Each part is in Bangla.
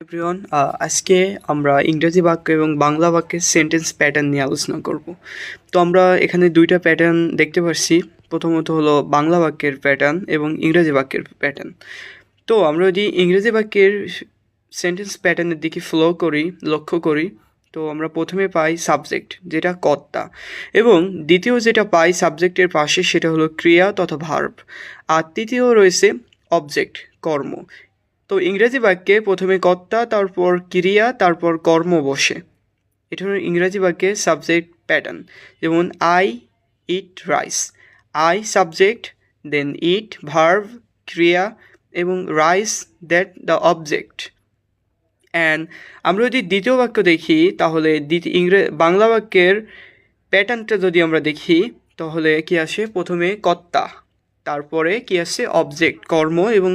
এভরিওয়ান, আজকে আমরা ইংরেজি বাক্য এবং বাংলা বাক্যের সেন্টেন্স প্যাটার্ন নিয়ে আলোচনা করব। তো আমরা এখানে দুইটা প্যাটার্ন দেখতে পাচ্ছি। প্রথমত হলো বাংলা বাক্যের প্যাটার্ন এবং ইংরেজি বাক্যের প্যাটার্ন। তো আমরা যদি ইংরেজি বাক্যের সেন্টেন্স প্যাটার্নের দিকে লক্ষ্য করি, তো আমরা প্রথমে পাই সাবজেক্ট, যেটা কর্তা, এবং দ্বিতীয় যেটা পাই সাবজেক্টের পাশে সেটা হলো ক্রিয়া তথা ভার্ব, আর তৃতীয় রয়েছে অবজেক্ট, কর্ম। তো ইংরেজি বাক্যে প্রথমে কর্তা, তারপর ক্রিয়া, তারপর কর্ম বসে। এটা হলো ইংরেজি বাক্যে সাবজেক্ট প্যাটার্ন। যেমন I eat rice, I subject, then eat verb, ক্রিয়া, এবং rice that the object. And আমরা যদি দ্বিতীয় বাক্য দেখি, তাহলে বাংলা বাক্যের প্যাটার্নটা যদি আমরা দেখি, তাহলে কি আসে? প্রথমে কর্তা, তারপরে কি আসে? অবজেক্ট, কর্ম, এবং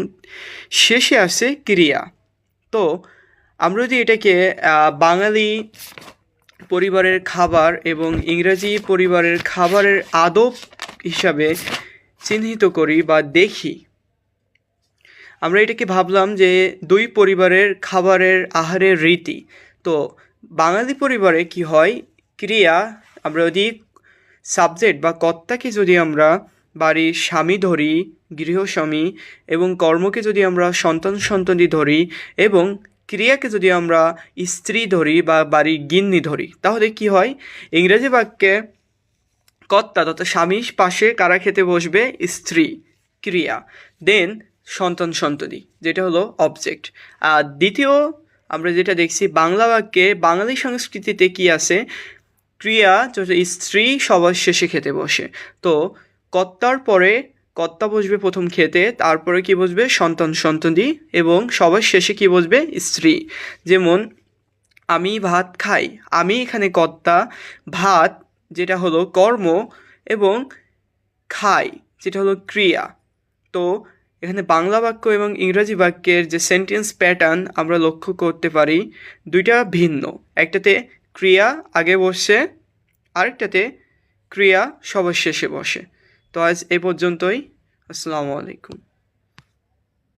শেষে আসে ক্রিয়া। তো আমরা যদি এটাকে বাঙালি পরিবারের খাবার এবং ইংরেজি পরিবারের খাবারের আদব হিসাবে চিহ্নিত করি বা দেখি, আমরা এটাকে ভাবলাম যে দুই পরিবারের খাবারের আহারের রীতি। তো বাঙালি পরিবারে কি হয়? ক্রিয়া, আমরা যদি সাবজেক্ট বা কর্তাকে যদি আমরা বাড়ির স্বামী ধরি, গৃহস্বামী, এবং কর্মকে যদি আমরা সন্তানী ধরি, এবং ক্রিয়াকে যদি আমরা স্ত্রী ধরি বা বাড়ির গিন্নি ধরি, তাহলে কি হয়? ইংরেজি বাক্যে কর্তা তথা স্বামীর পাশে কারা খেতে বসবে? স্ত্রী, ক্রিয়া, দেন সন্তানী, যেটা হলো অবজেক্ট। আর দ্বিতীয় আমরা যেটা দেখছি বাংলা বাক্যে, বাঙালি সংস্কৃতিতে কি আছে? ক্রিয়া স্ত্রী সবার শেষে খেতে বসে। তো কর্তার পরে কর্তা বসবে প্রথম খেতে, তারপরে কি বসবে? সন্তানী, এবং সবার শেষে কি বসবে? স্ত্রী। যেমন আমি ভাত খাই, আমি এখানে কর্তা, ভাত যেটা হলো কর্ম, এবং খাই যেটা হলো ক্রিয়া। তো এখানে বাংলা বাক্য এবং ইংরেজি বাক্যের যে সেন্টেন্স প্যাটার্ন আমরা লক্ষ্য করতে পারি, দুইটা ভিন্ন। একটাতে ক্রিয়া আগে বসে, আরেকটাতে ক্রিয়া সবার শেষে বসে। তো আজ এ পর্যন্তই। আসসালামু আলাইকুম।